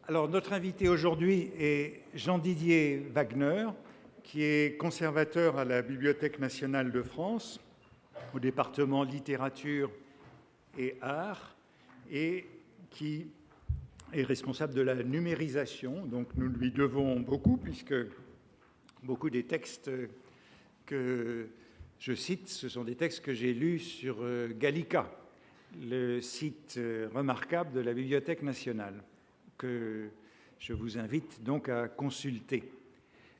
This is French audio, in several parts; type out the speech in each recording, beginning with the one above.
Alors, notre invité aujourd'hui est Jean-Didier Wagner, qui est conservateur à la Bibliothèque nationale de France, au département littérature et art, et qui est responsable de la numérisation. Donc, nous lui devons beaucoup, puisque beaucoup des textes que je cite, ce sont des textes que j'ai lus sur Gallica, le site remarquable de la Bibliothèque nationale, que je vous invite donc à consulter.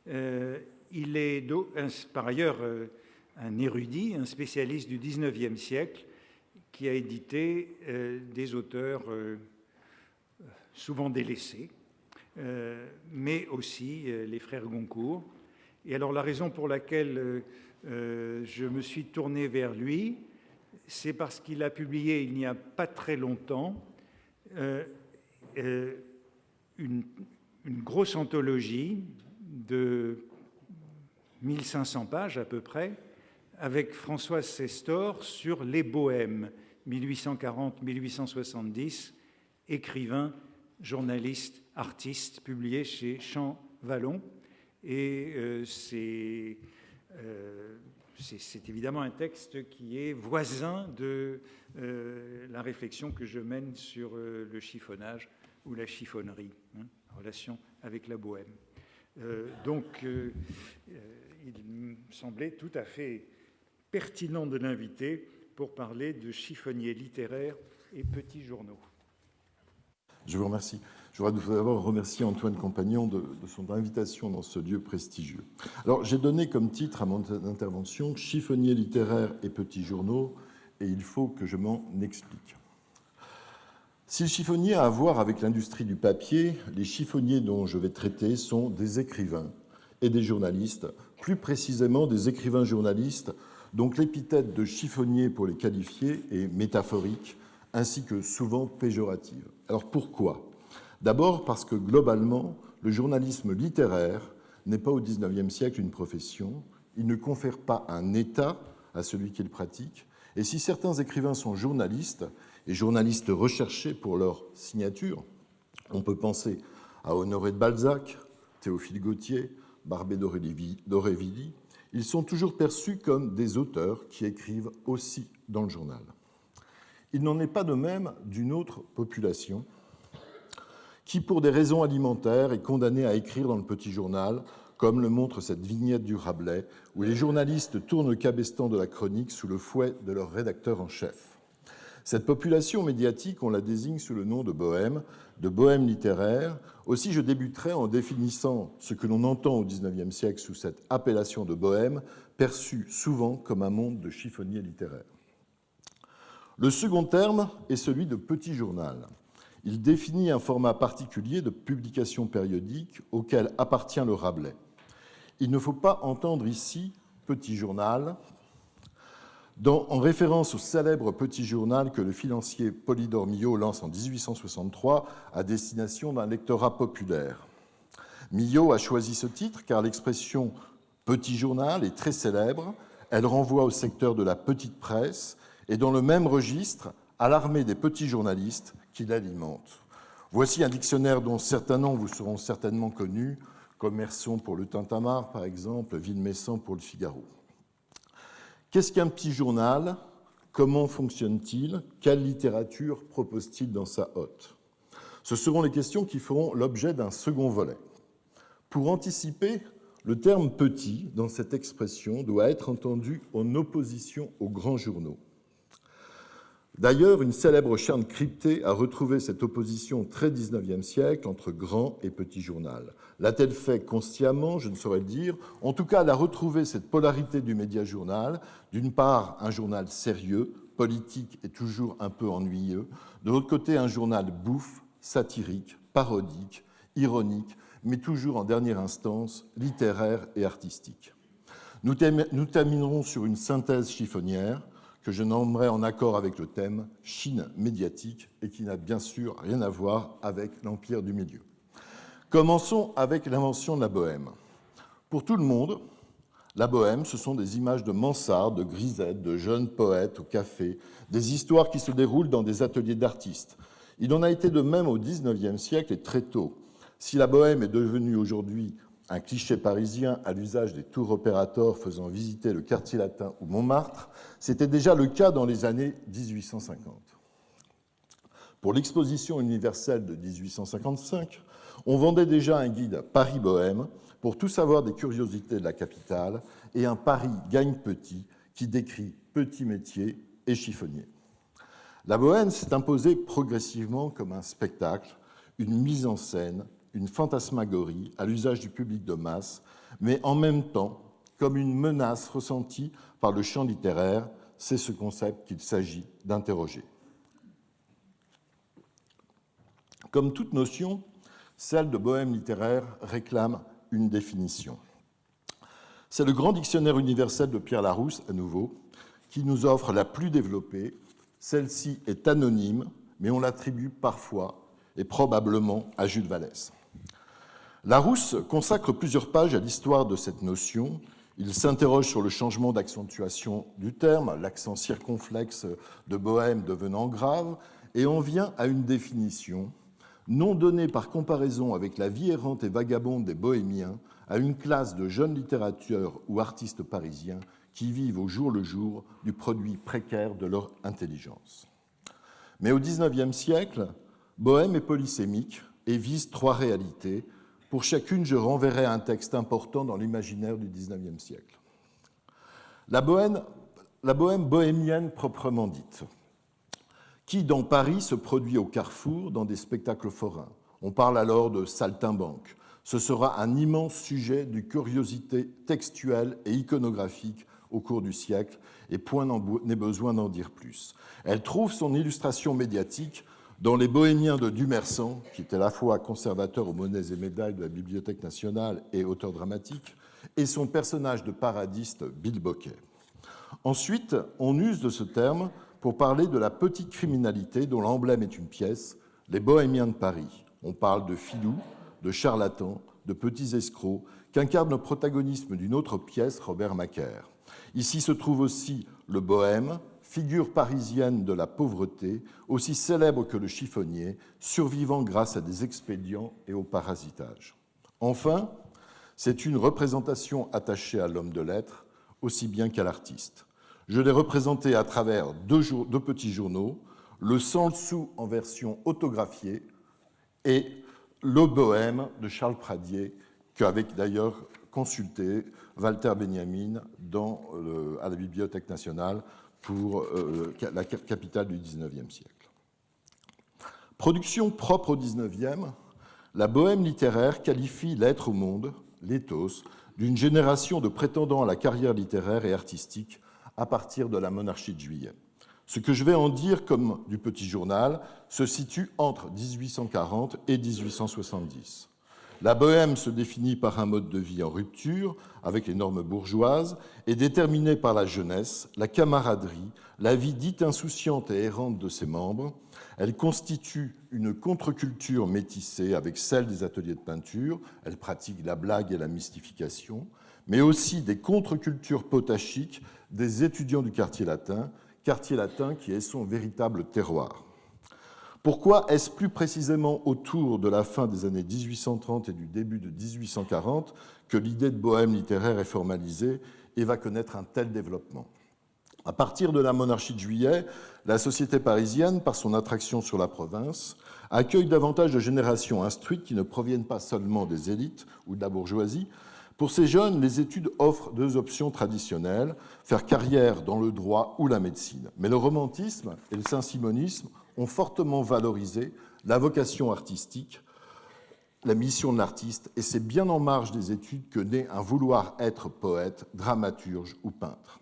Il est par ailleurs un érudit, un spécialiste du XIXe siècle, qui a édité des auteurs souvent délaissés, mais aussi les frères Goncourt. Et alors la raison pour laquelle je me suis tourné vers lui, c'est parce qu'il a publié il n'y a pas très longtemps une grosse anthologie de 1500 pages à peu près, avec Françoise Sestor sur les Bohèmes, 1840-1870, écrivain, journaliste, artiste, publié chez Champ Vallon. Et c'est évidemment un texte qui est voisin de la réflexion que je mène sur le chiffonnage ou la chiffonnerie, en relation avec la bohème. Donc, il me semblait tout à fait pertinent de l'inviter pour parler de chiffonniers littéraires et petits journaux. Je vous remercie. Je voudrais d'abord remercier Antoine Compagnon de son invitation dans ce lieu prestigieux. Alors, j'ai donné comme titre à mon intervention « Chiffonniers littéraires et petits journaux » et il faut que je m'en explique. Si le chiffonnier a à voir avec l'industrie du papier, les chiffonniers dont je vais traiter sont des écrivains et des journalistes, plus précisément des écrivains-journalistes, donc l'épithète de chiffonnier pour les qualifier est métaphorique, ainsi que souvent péjorative. Alors pourquoi ? D'abord parce que globalement, le journalisme littéraire n'est pas au XIXe siècle une profession, il ne confère pas un état à celui qui le pratique, et si certains écrivains sont journalistes, et journalistes recherchés pour leur signature, on peut penser à Honoré de Balzac, Théophile Gautier, Barbé d'Aurevilly, ils sont toujours perçus comme des auteurs qui écrivent aussi dans le journal. Il n'en est pas de même d'une autre population qui, pour des raisons alimentaires, est condamnée à écrire dans le petit journal, comme le montre cette vignette du Rabelais, où les journalistes tournent le cabestan de la chronique sous le fouet de leur rédacteur en chef. Cette population médiatique, on la désigne sous le nom de bohème littéraire. Aussi, je débuterai en définissant ce que l'on entend au XIXe siècle sous cette appellation de bohème, perçue souvent comme un monde de chiffonniers littéraires. Le second terme est celui de petit journal. Il définit un format particulier de publication périodique auquel appartient le Rabelais. Il ne faut pas entendre ici petit journal en référence au célèbre petit journal que le financier Polydore Millot lance en 1863 à destination d'un lectorat populaire. Millot a choisi ce titre car l'expression « petit journal » est très célèbre. Elle renvoie au secteur de la petite presse et dans le même registre à l'armée des petits journalistes qui l'alimentent. Voici un dictionnaire dont certains noms vous seront certainement connus, Commerçon pour le Tintamarre par exemple, Villemessant pour le Figaro. Qu'est-ce qu'un petit journal ? Comment fonctionne-t-il ? Quelle littérature propose-t-il dans sa hotte ? Ce seront les questions qui feront l'objet d'un second volet. Pour anticiper, le terme « petit » dans cette expression doit être entendu en opposition aux grands journaux. D'ailleurs, une célèbre charte cryptée a retrouvé cette opposition très XIXe siècle entre grand et petit journal. L'a-t-elle fait consciemment ? Je ne saurais le dire. En tout cas, elle a retrouvé cette polarité du média-journal. D'une part, un journal sérieux, politique et toujours un peu ennuyeux. De l'autre côté, un journal bouffe, satirique, parodique, ironique, mais toujours en dernière instance, littéraire et artistique. Nous terminerons sur une synthèse chiffonnière que je nommerai en accord avec le thème « Chine médiatique » et qui n'a bien sûr rien à voir avec l'Empire du Milieu. Commençons avec l'invention de la bohème. Pour tout le monde, la bohème, ce sont des images de mansardes, de grisettes, de jeunes poètes au café, des histoires qui se déroulent dans des ateliers d'artistes. Il en a été de même au XIXe siècle et très tôt. Si la Bohème est devenue aujourd'hui un cliché parisien à l'usage des tours opérateurs faisant visiter le quartier latin ou Montmartre, c'était déjà le cas dans les années 1850. Pour l'exposition universelle de 1855, on vendait déjà un guide Paris-Bohème pour tout savoir des curiosités de la capitale et un Paris gagne petit qui décrit petits métiers et chiffonniers. La Bohème s'est imposée progressivement comme un spectacle, une mise en scène, une fantasmagorie à l'usage du public de masse, mais en même temps comme une menace ressentie par le champ littéraire. C'est ce concept qu'il s'agit d'interroger. Comme toute notion, celle de bohème littéraire réclame une définition. C'est le grand dictionnaire universel de Pierre Larousse, à nouveau, qui nous offre la plus développée. Celle-ci est anonyme, mais on l'attribue parfois et probablement à Jules Vallès. Larousse consacre plusieurs pages à l'histoire de cette notion. Il s'interroge sur le changement d'accentuation du terme, l'accent circonflexe de bohème devenant grave, et en vient à une définition non donnée par comparaison avec la vie errante et vagabonde des bohémiens, à une classe de jeunes littérateurs ou artistes parisiens qui vivent au jour le jour du produit précaire de leur intelligence. Mais au XIXe siècle, bohème est polysémique et vise trois réalités. Pour chacune, je renverrai un texte important dans l'imaginaire du XIXe siècle. La bohème bohémienne proprement dite, qui dans Paris se produit au carrefour dans des spectacles forains. On parle alors de saltimbanque. Ce sera un immense sujet de curiosité textuelle et iconographique au cours du siècle, et point n'est besoin d'en dire plus. Elle trouve son illustration médiatique dans Les Bohémiens de Dumersan, qui était à la fois conservateur aux monnaies et médailles de la Bibliothèque nationale et auteur dramatique, et son personnage de paradiste, Bill Bocquet. Ensuite, on use de ce terme pour parler de la petite criminalité dont l'emblème est une pièce, Les Bohémiens de Paris. On parle de filous, de charlatans, de petits escrocs, qu'incarne le protagonisme d'une autre pièce, Robert Macaire. Ici se trouve aussi le bohème, figure parisienne de la pauvreté, aussi célèbre que le chiffonnier, survivant grâce à des expédients et au parasitage. Enfin, c'est une représentation attachée à l'homme de lettres, aussi bien qu'à l'artiste. Je l'ai représenté à travers deux petits journaux, le Sans le sou en version autographiée et Le Bohème de Charles Pradier, qu'avec d'ailleurs consulté Walter Benjamin à la Bibliothèque nationale pour la capitale du XIXe siècle. Production propre au XIXe, la bohème littéraire qualifie l'être au monde, l'éthos, d'une génération de prétendants à la carrière littéraire et artistique à partir de la monarchie de Juillet. Ce que je vais en dire comme du petit journal se situe entre 1840 et 1870. La bohème se définit par un mode de vie en rupture avec les normes bourgeoises et déterminée par la jeunesse, la camaraderie, la vie dite insouciante et errante de ses membres. Elle constitue une contre-culture métissée avec celle des ateliers de peinture. Elle pratique la blague et la mystification, mais aussi des contre-cultures potachiques des étudiants du quartier latin qui est son véritable terroir. Pourquoi est-ce plus précisément autour de la fin des années 1830 et du début de 1840 que l'idée de bohème littéraire est formalisée et va connaître un tel développement ? À partir de la monarchie de Juillet, la société parisienne, par son attraction sur la province, accueille davantage de générations instruites qui ne proviennent pas seulement des élites ou de la bourgeoisie. Pour ces jeunes, les études offrent deux options traditionnelles, faire carrière dans le droit ou la médecine. Mais le romantisme et le saint-simonisme ont fortement valorisé la vocation artistique, la mission de l'artiste, et c'est bien en marge des études que naît un vouloir être poète, dramaturge ou peintre.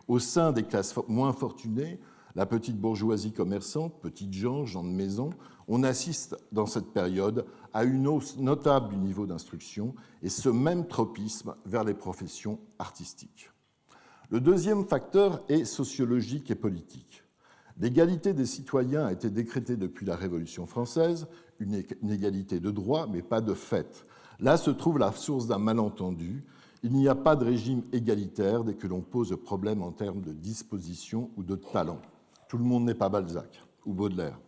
Au sein des classes moins fortunées, la petite bourgeoisie commerçante, petites gens de maison, on assiste dans cette période à une hausse notable du niveau d'instruction et ce même tropisme vers les professions artistiques. Le deuxième facteur est sociologique et politique. L'égalité des citoyens a été décrétée depuis la Révolution française, une égalité de droit, mais pas de fait. Là se trouve la source d'un malentendu. Il n'y a pas de régime égalitaire dès que l'on pose le problème en termes de disposition ou de talent. Tout le monde n'est pas Balzac ou Baudelaire.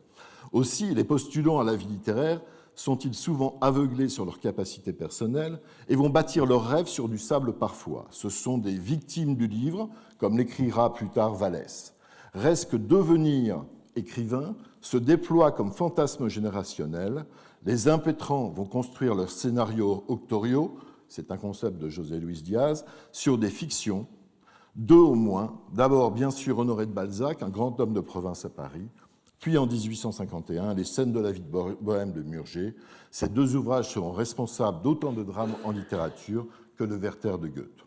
Aussi, les postulants à la vie littéraire sont-ils souvent aveuglés sur leurs capacités personnelles et vont bâtir leurs rêves sur du sable parfois. Ce sont des victimes du livre, comme l'écrira plus tard Vallès. Reste que devenir écrivain se déploie comme fantasme générationnel. Les impétrants vont construire leurs scénarios octoriaux, c'est un concept de José Luis Diaz, sur des fictions, deux au moins. D'abord, bien sûr, Honoré de Balzac, un grand homme de province à Paris, puis en 1851, Les scènes de la vie de Bohème de Murger. Ces deux ouvrages seront responsables d'autant de drames en littérature que le Werther de Goethe.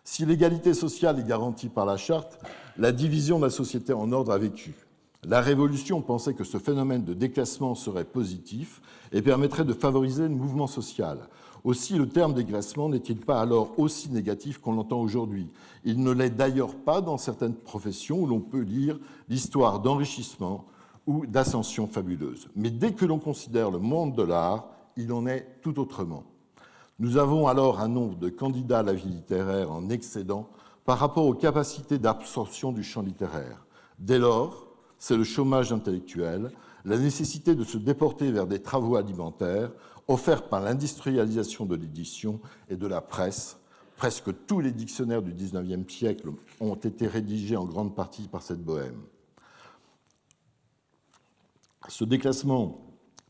Si l'égalité sociale est garantie par la charte, la division de la société en ordre a vécu. La Révolution pensait que ce phénomène de déclassement serait positif et permettrait de favoriser le mouvement social. Aussi, le terme déclassement n'est-il pas alors aussi négatif qu'on l'entend aujourd'hui? Il ne l'est d'ailleurs pas dans certaines professions où l'on peut lire l'histoire d'enrichissement ou d'ascension fabuleuse. Mais dès que l'on considère le monde de l'art, il en est tout autrement. Nous avons alors un nombre de candidats à la vie littéraire en excédent par rapport aux capacités d'absorption du champ littéraire. Dès lors, c'est le chômage intellectuel, la nécessité de se déporter vers des travaux alimentaires offerts par l'industrialisation de l'édition et de la presse. Presque tous les dictionnaires du XIXe siècle ont été rédigés en grande partie par cette bohème. Ce déclassement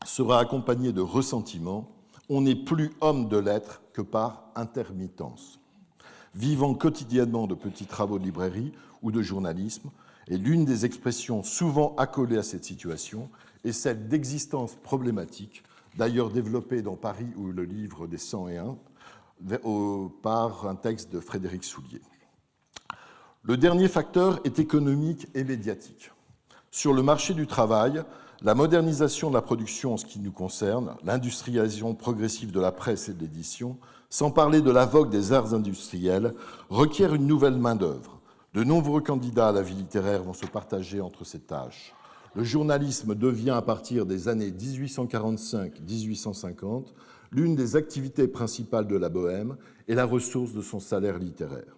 sera accompagné de ressentiment. On n'est plus homme de lettres que par intermittence. Vivant quotidiennement de petits travaux de librairie ou de journalisme, et l'une des expressions souvent accolées à cette situation est celle d'existence problématique, d'ailleurs développée dans Paris ou le livre des 101 par un texte de Frédéric Soulier. Le dernier facteur est économique et médiatique. Sur le marché du travail, la modernisation de la production en ce qui nous concerne, l'industrialisation progressive de la presse et de l'édition, sans parler de la vogue des arts industriels, requiert une nouvelle main-d'œuvre. De nombreux candidats à la vie littéraire vont se partager entre ces tâches. Le journalisme devient, à partir des années 1845-1850, l'une des activités principales de la bohème et la ressource de son salaire littéraire.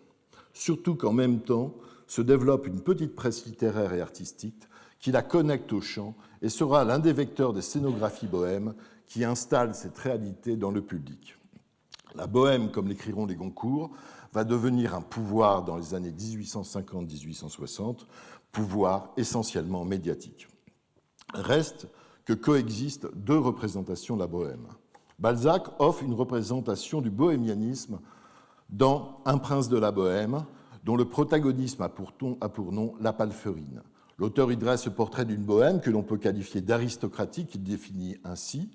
Surtout qu'en même temps se développe une petite presse littéraire et artistique qui la connecte au chant et sera l'un des vecteurs des scénographies bohèmes qui installent cette réalité dans le public. La bohème, comme l'écriront les Goncourt, va devenir un pouvoir dans les années 1850-1860, pouvoir essentiellement médiatique. Reste que coexistent deux représentations de la bohème. Balzac offre une représentation du bohémianisme dans Un prince de la Bohème, dont le protagonisme a pour nom la Palférine. L'auteur y dresse le portrait d'une bohème que l'on peut qualifier d'aristocratique, qu'il définit ainsi.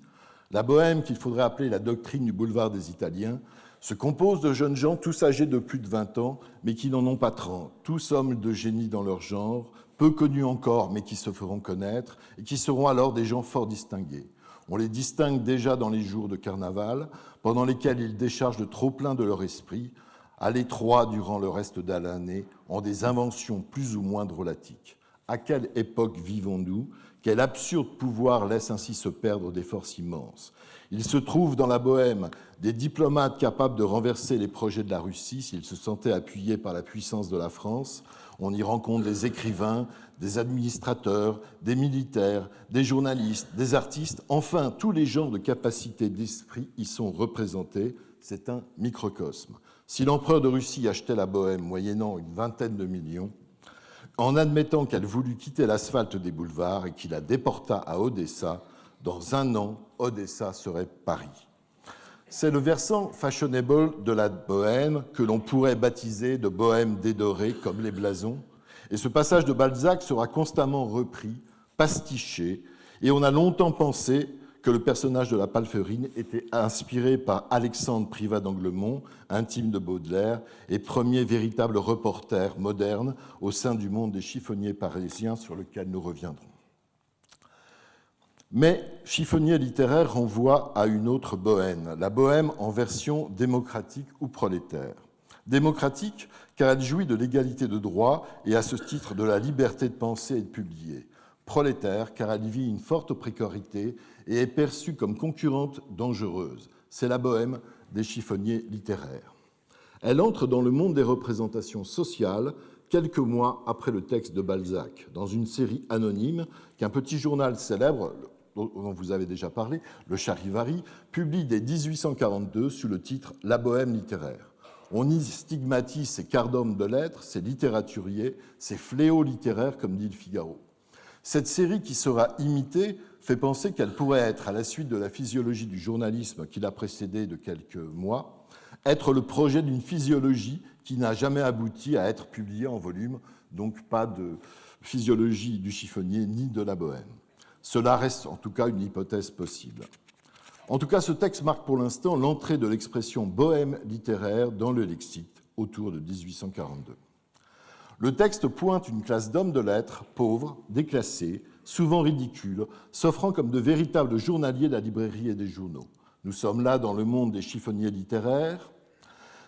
La bohème, qu'il faudrait appeler la doctrine du boulevard des Italiens, se compose de jeunes gens tous âgés de plus de 20 ans, mais qui n'en ont pas 30, tous hommes de génie dans leur genre, peu connus encore, mais qui se feront connaître, et qui seront alors des gens fort distingués. On les distingue déjà dans les jours de carnaval, pendant lesquels ils déchargent le trop-plein de leur esprit, à l'étroit durant le reste de l'année, en des inventions plus ou moins drôlatiques. À quelle époque vivons-nous? Quel absurde pouvoir laisse ainsi se perdre des forces immenses? Il se trouve dans la bohème des diplomates capables de renverser les projets de la Russie s'ils se sentaient appuyés par la puissance de la France. On y rencontre des écrivains, des administrateurs, des militaires, des journalistes, des artistes. Enfin, tous les genres de capacités d'esprit y sont représentés. C'est un microcosme. Si l'empereur de Russie achetait la bohème moyennant une vingtaine de millions, en admettant qu'elle voulut quitter l'asphalte des boulevards et qu'il la déporta à Odessa, dans un an, Odessa serait Paris. C'est le versant fashionable de la bohème que l'on pourrait baptiser de bohème dédorée, comme les blasons. Et ce passage de Balzac sera constamment repris, pastiché, et on a longtemps pensé que le personnage de la Palférine était inspiré par Alexandre Privat d'Anglemont, intime de Baudelaire, et premier véritable reporter moderne au sein du monde des chiffonniers parisiens sur lequel nous reviendrons. Mais chiffonnier littéraire renvoie à une autre bohème, la bohème en version démocratique ou prolétaire. Démocratique car elle jouit de l'égalité de droit et à ce titre de la liberté de penser et de publier. Prolétaire car elle vit une forte précarité et est perçue comme concurrente dangereuse. C'est la bohème des chiffonniers littéraires. Elle entre dans le monde des représentations sociales quelques mois après le texte de Balzac, dans une série anonyme qu'un petit journal célèbre, dont vous avez déjà parlé, le Charivari, publie dès 1842 sous le titre « La Bohème littéraire ». On y stigmatise ces quarts d'hommes de lettres, ces littératuriers, ces fléaux littéraires, comme dit le Figaro. Cette série qui sera imitée fait penser qu'elle pourrait être, à la suite de la physiologie du journalisme qui l'a précédée de quelques mois, être le projet d'une physiologie qui n'a jamais abouti à être publiée en volume, donc pas de physiologie du chiffonnier ni de la bohème. Cela reste en tout cas une hypothèse possible. En tout cas, ce texte marque pour l'instant l'entrée de l'expression bohème littéraire dans le lexique autour de 1842. Le texte pointe une classe d'hommes de lettres pauvres, déclassés, souvent ridicules, s'offrant comme de véritables journaliers de la librairie et des journaux. Nous sommes là dans le monde des chiffonniers littéraires,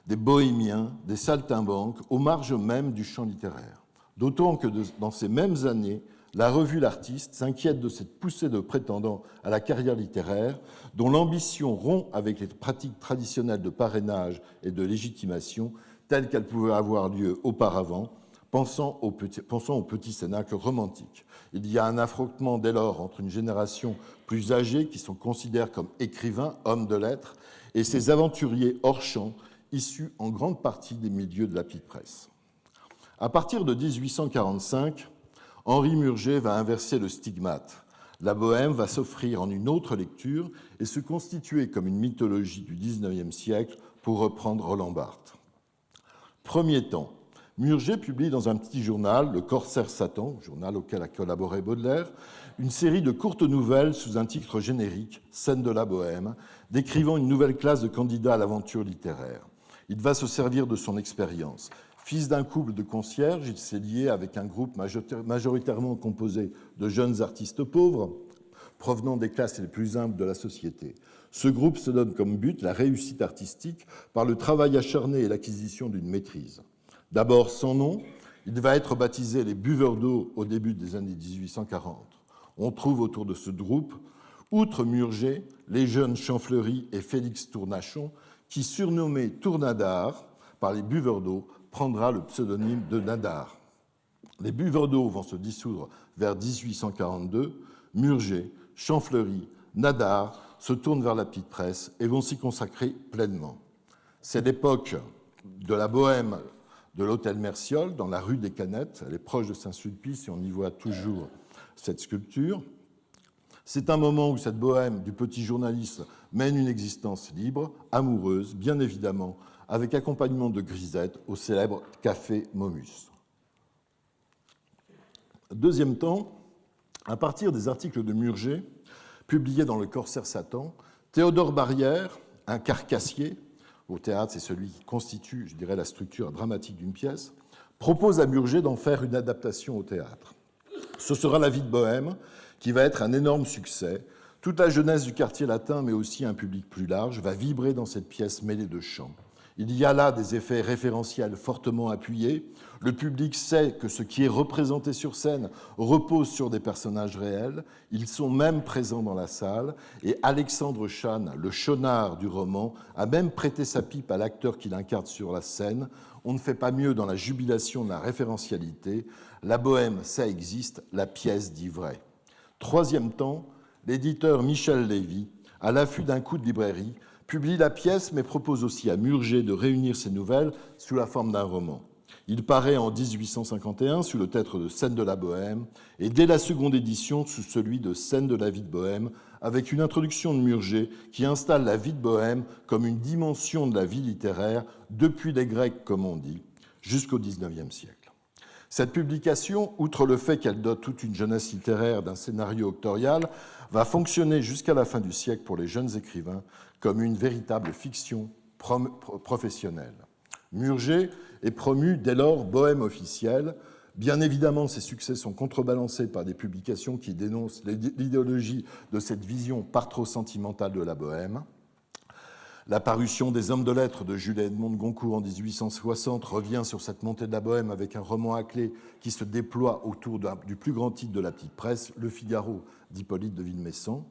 des bohémiens, des saltimbanques, aux marges même du champ littéraire. D'autant que dans ces mêmes années, la revue L'Artiste s'inquiète de cette poussée de prétendants à la carrière littéraire, dont l'ambition rompt avec les pratiques traditionnelles de parrainage et de légitimation telles qu'elles pouvaient avoir lieu auparavant, pensant au petit cénacle romantique. Il y a un affrontement dès lors entre une génération plus âgée qui se considère comme écrivains, hommes de lettres, et ces aventuriers hors champ, issus en grande partie des milieux de la petite presse. À partir de 1845, Henri Murger va inverser le stigmate. La bohème va s'offrir en une autre lecture et se constituer comme une mythologie du XIXe siècle, pour reprendre Roland Barthes. Premier temps, Murger publie dans un petit journal, le Corsaire Satan, journal auquel a collaboré Baudelaire, une série de courtes nouvelles sous un titre générique, Scènes de la Bohème, décrivant une nouvelle classe de candidats à l'aventure littéraire. Il va se servir de son expérience. Fils d'un couple de concierges, il s'est lié avec un groupe majoritairement composé de jeunes artistes pauvres, provenant des classes les plus humbles de la société. Ce groupe se donne comme but la réussite artistique par le travail acharné et l'acquisition d'une maîtrise. D'abord sans nom, il va être baptisé les buveurs d'eau au début des années 1840. On trouve autour de ce groupe, outre Murger, les jeunes Champfleury et Félix Tournachon, qui, surnommé Tournadar par les buveurs d'eau, prendra le pseudonyme de Nadar. Les buveurs d'eau vont se dissoudre vers 1842. Murger, Champfleury, Nadar se tournent vers la petite presse et vont s'y consacrer pleinement. C'est l'époque de la bohème de l'hôtel Merciol, dans la rue des Canettes. Elle est proche de Saint-Sulpice et on y voit toujours cette sculpture. C'est un moment où cette bohème du petit journaliste mène une existence libre, amoureuse, bien évidemment, avec accompagnement de grisette au célèbre Café Momus. Deuxième temps, à partir des articles de Murger, publiés dans le Corsaire Satan, Théodore Barrière, un carcassier, au théâtre, c'est celui qui constitue, je dirais, la structure dramatique d'une pièce, propose à Murger d'en faire une adaptation au théâtre. Ce sera La vie de Bohème, qui va être un énorme succès. Toute la jeunesse du quartier latin, mais aussi un public plus large, va vibrer dans cette pièce mêlée de chants. Il y a là des effets référentiels fortement appuyés. Le public sait que ce qui est représenté sur scène repose sur des personnages réels. Ils sont même présents dans la salle. Et Alexandre Chane, le Chonard du roman, a même prêté sa pipe à l'acteur qui l'incarne sur la scène. On ne fait pas mieux dans la jubilation de la référentialité. La bohème, ça existe, la pièce dit vrai. Troisième temps, l'éditeur Michel Lévy, à l'affût d'un coup de librairie, publie la pièce, mais propose aussi à Murger de réunir ses nouvelles sous la forme d'un roman. Il paraît en 1851 sous le titre de Scènes de la Bohème, et dès la seconde édition sous celui de Scènes de la vie de Bohème, avec une introduction de Murger qui installe la vie de Bohème comme une dimension de la vie littéraire depuis les Grecs, comme on dit, jusqu'au XIXe siècle. Cette publication, outre le fait qu'elle dote toute une jeunesse littéraire d'un scénario octorial, va fonctionner jusqu'à la fin du siècle pour les jeunes écrivains comme une véritable fiction professionnelle. Murger est promu dès lors bohème officiel. Bien évidemment, ses succès sont contrebalancés par des publications qui dénoncent l'idéologie de cette vision par trop sentimentale de la bohème. La parution des Hommes de lettres de Jules-Edmond de Goncourt en 1860 revient sur cette montée de la bohème avec un roman à clé qui se déploie autour du plus grand titre de la petite presse, Le Figaro d'Hippolyte de Villemessant.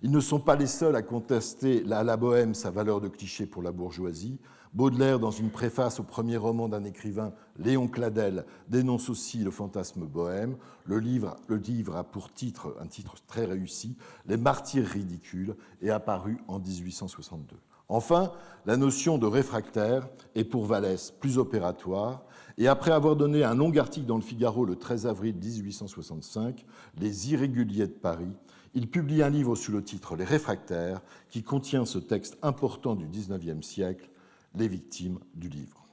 Ils ne sont pas les seuls à contester à la bohème sa valeur de cliché pour la bourgeoisie. Baudelaire, dans une préface au premier roman d'un écrivain, Léon Cladel, dénonce aussi le fantasme bohème. Le livre a pour titre, un titre très réussi, Les martyrs ridicules, et apparu en 1862. Enfin, la notion de réfractaire est pour Vallès plus opératoire, et après avoir donné un long article dans le Figaro le 13 avril 1865, Les irréguliers de Paris, il publie un livre sous le titre Les réfractaires, qui contient ce texte important du XIXe siècle, Les victimes du livre.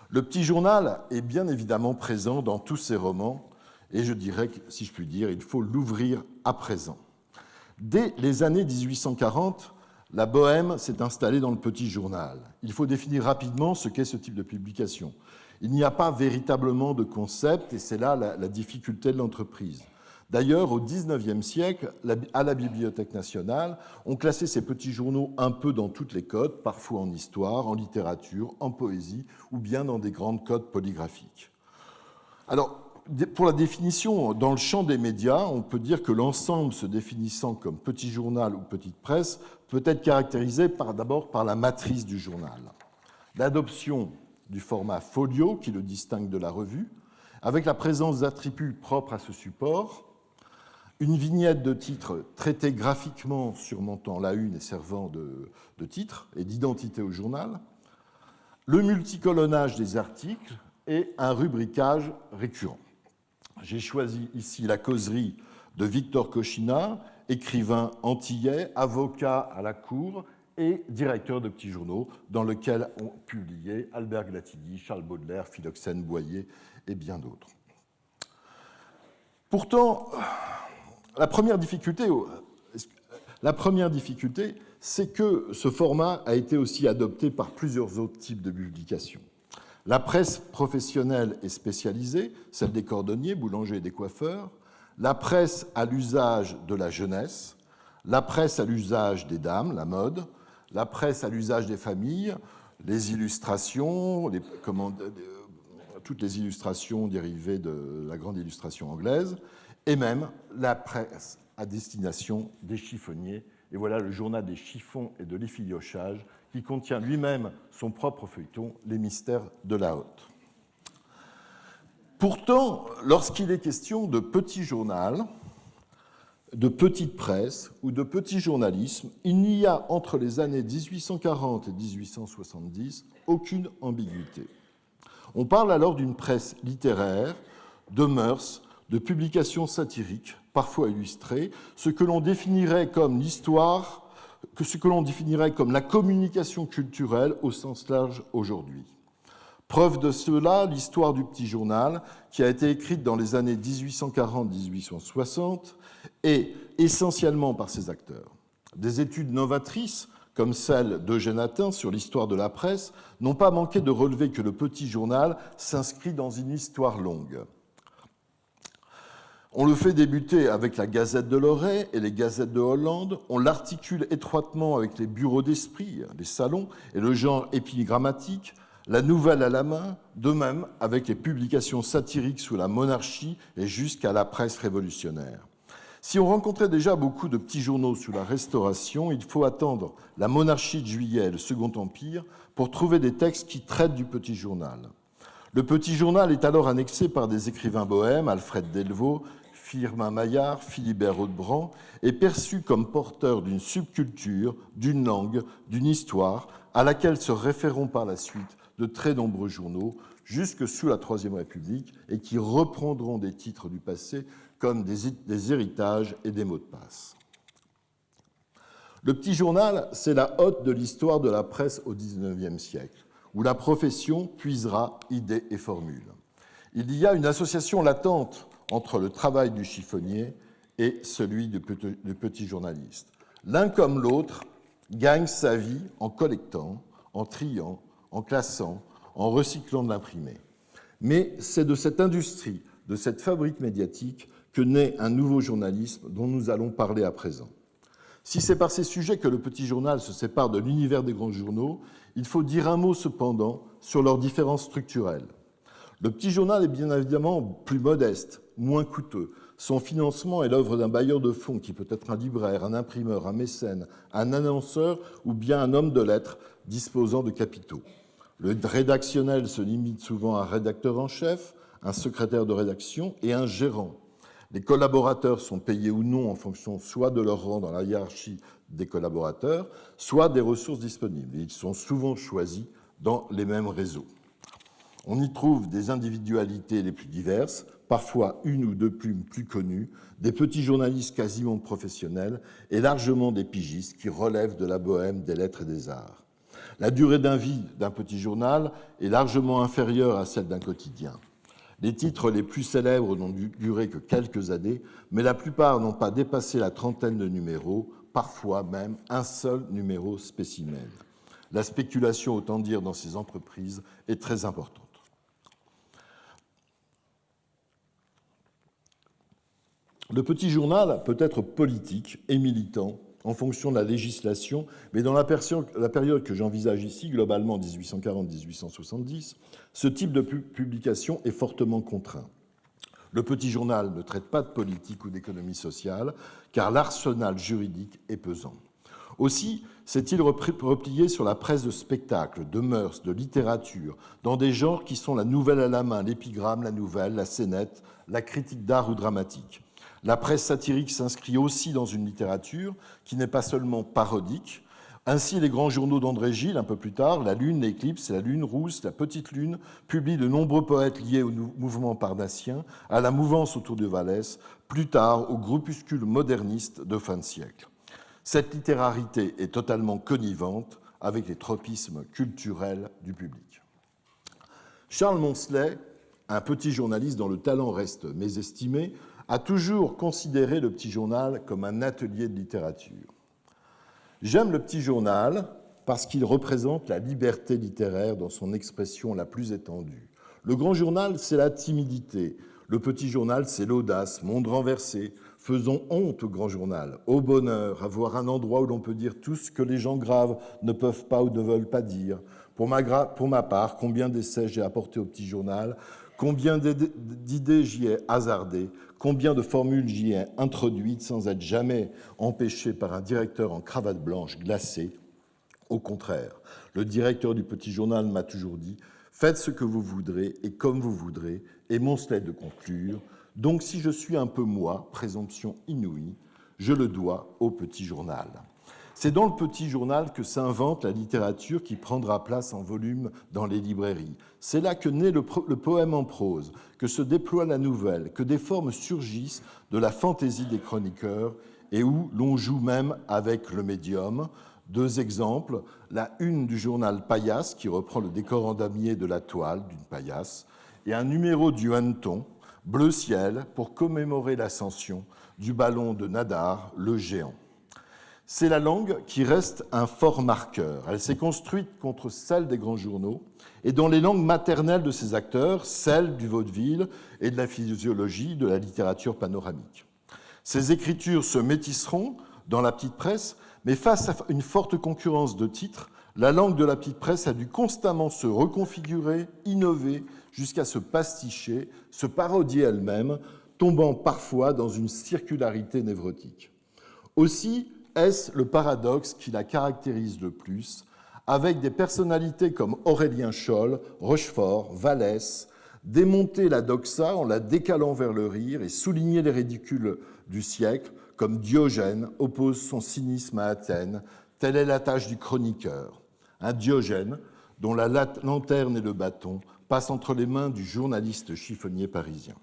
Le petit journal est bien évidemment présent dans tous ces romans, et je dirais que, si je puis dire, il faut l'ouvrir à présent. Dès les années 1840, la bohème s'est installée dans le petit journal. Il faut définir rapidement ce qu'est ce type de publication. Il n'y a pas véritablement de concept, et c'est là la difficulté de l'entreprise. D'ailleurs, au XIXe siècle, à la Bibliothèque nationale, on classait ces petits journaux un peu dans toutes les codes, parfois en histoire, en littérature, en poésie, ou bien dans des grandes codes polygraphiques. Alors, pour la définition, dans le champ des médias, on peut dire que l'ensemble se définissant comme petit journal ou petite presse peut être caractérisé d'abord par la matrice du journal. L'adoption du format folio qui le distingue de la revue, avec la présence d'attributs propres à ce support, une vignette de titre traitée graphiquement surmontant la une et servant de titre et d'identité au journal, le multicolonnage des articles et un rubricage récurrent. J'ai choisi ici la causerie de Victor Kochina, écrivain antillais, avocat à la cour et directeur de petits journaux, dans lequel ont publié Albert Glatigui, Charles Baudelaire, Philoxène Boyer et bien d'autres. Pourtant, la première difficulté, c'est que ce format a été aussi adopté par plusieurs autres types de publications. La presse professionnelle et spécialisée, celle des cordonniers, boulangers et des coiffeurs, la presse à l'usage de la jeunesse, la presse à l'usage des dames, la mode, la presse à l'usage des familles, les illustrations, toutes les illustrations dérivées de la grande illustration anglaise, et même la presse à destination des chiffonniers. Et voilà le journal des chiffons et de l'effilochage, qui contient lui-même son propre feuilleton, Les mystères de la haute. Pourtant, lorsqu'il est question de petit journal, de petite presse ou de petit journalisme, il n'y a entre les années 1840 et 1870 aucune ambiguïté. On parle alors d'une presse littéraire, de mœurs, de publications satiriques, parfois illustrées, ce que l'on définirait comme l'histoire, ce que l'on définirait comme la communication culturelle au sens large aujourd'hui. Preuve de cela, l'histoire du petit journal, qui a été écrite dans les années 1840-1860, et essentiellement par ses acteurs. Des études novatrices, comme celle d'Eugène Attin sur l'histoire de la presse, n'ont pas manqué de relever que le petit journal s'inscrit dans une histoire longue. On le fait débuter avec la Gazette de Lorey et les Gazettes de Hollande, on l'articule étroitement avec les bureaux d'esprit, les salons, et le genre épigrammatique, la nouvelle à la main, de même avec les publications satiriques sous la monarchie et jusqu'à la presse révolutionnaire. Si on rencontrait déjà beaucoup de petits journaux sous la Restauration, il faut attendre la monarchie de Juillet et le Second Empire pour trouver des textes qui traitent du petit journal. Le petit journal est alors annexé par des écrivains bohèmes, Alfred Delvaux, Firmin Maillard, Philibert Audebrand, et perçu comme porteur d'une subculture, d'une langue, d'une histoire, à laquelle se référeront par la suite de très nombreux journaux, jusque sous la Troisième République, et qui reprendront des titres du passé comme des héritages et des mots de passe. Le petit journal, c'est la hotte de l'histoire de la presse au XIXe siècle, où la profession puisera idées et formules. Il y a une association latente entre le travail du chiffonnier et celui du petit journaliste. L'un comme l'autre gagne sa vie en collectant, en triant, en classant, en recyclant de l'imprimé. Mais c'est de cette industrie, de cette fabrique médiatique, que naît un nouveau journalisme dont nous allons parler à présent. Si c'est par ces sujets que le petit journal se sépare de l'univers des grands journaux, il faut dire un mot cependant sur leurs différences structurelles. Le petit journal est bien évidemment plus modeste, moins coûteux. Son financement est l'œuvre d'un bailleur de fonds qui peut être un libraire, un imprimeur, un mécène, un annonceur ou bien un homme de lettres disposant de capitaux. Le rédactionnel se limite souvent à un rédacteur en chef, un secrétaire de rédaction et un gérant. Les collaborateurs sont payés ou non en fonction soit de leur rang dans la hiérarchie des collaborateurs, soit des ressources disponibles. Ils sont souvent choisis dans les mêmes réseaux. On y trouve des individualités les plus diverses, parfois une ou deux plumes plus connues, des petits journalistes quasiment professionnels et largement des pigistes qui relèvent de la bohème des lettres et des arts. La durée d'un vie d'un petit journal est largement inférieure à celle d'un quotidien. Les titres les plus célèbres n'ont duré que quelques années, mais la plupart n'ont pas dépassé la trentaine de numéros, parfois même un seul numéro spécimen. La spéculation, autant dire, dans ces entreprises est très importante. Le petit journal peut être politique et militant en fonction de la législation, mais dans la période que j'envisage ici, globalement 1840-1870, ce type de publication est fortement contraint. Le petit journal ne traite pas de politique ou d'économie sociale, car l'arsenal juridique est pesant. Aussi s'est-il replié sur la presse de spectacle, de mœurs, de littérature, dans des genres qui sont la nouvelle à la main, l'épigramme, la nouvelle, la scénette, la critique d'art ou dramatique. La presse satirique s'inscrit aussi dans une littérature qui n'est pas seulement parodique. Ainsi, les grands journaux d'André Gide, un peu plus tard, La Lune, l'Éclipse, La Lune rousse, La Petite Lune, publient de nombreux poètes liés au mouvement parnassien, à la mouvance autour de Vallès, plus tard au groupuscule moderniste de fin de siècle. Cette littérarité est totalement connivente avec les tropismes culturels du public. Charles Monselet, un petit journaliste dont le talent reste mésestimé, a toujours considéré le petit journal comme un atelier de littérature. J'aime le petit journal parce qu'il représente la liberté littéraire dans son expression la plus étendue. Le grand journal, c'est la timidité. Le petit journal, c'est l'audace, monde renversé. Faisons honte au grand journal, au bonheur, avoir un endroit où l'on peut dire tout ce que les gens graves ne peuvent pas ou ne veulent pas dire. Pour ma part, combien d'essais j'ai apporté au petit journal, combien d'idées j'y ai hasardées, combien de formules j'y ai introduites sans être jamais empêché par un directeur en cravate blanche glacée. Au contraire, le directeur du petit journal m'a toujours dit « Faites ce que vous voudrez et comme vous voudrez » et Monselet de conclure « Donc si je suis un peu moi, présomption inouïe, je le dois au petit journal ». C'est dans le petit journal que s'invente la littérature qui prendra place en volume dans les librairies. C'est là que naît le poème en prose, que se déploie la nouvelle, que des formes surgissent de la fantaisie des chroniqueurs et où l'on joue même avec le médium. Deux exemples, la une du journal Paillasse, qui reprend le décor en damier de la toile d'une paillasse, et un numéro du Hanneton, bleu ciel, pour commémorer l'ascension du ballon de Nadar, le géant. C'est la langue qui reste un fort marqueur. Elle s'est construite contre celle des grands journaux et dans les langues maternelles de ses acteurs, celle du vaudeville et de la physiologie de la littérature panoramique. Ces écritures se métisseront dans la petite presse, mais face à une forte concurrence de titres, la langue de la petite presse a dû constamment se reconfigurer, innover, jusqu'à se pasticher, se parodier elle-même, tombant parfois dans une circularité névrotique. Aussi, est-ce le paradoxe qui la caractérise le plus, avec des personnalités comme Aurélien Scholl, Rochefort, Vallès, démonter la doxa en la décalant vers le rire et souligner les ridicules du siècle, comme Diogène oppose son cynisme à Athènes, telle est la tâche du chroniqueur. Un Diogène dont la lanterne et le bâton passent entre les mains du journaliste chiffonnier parisien.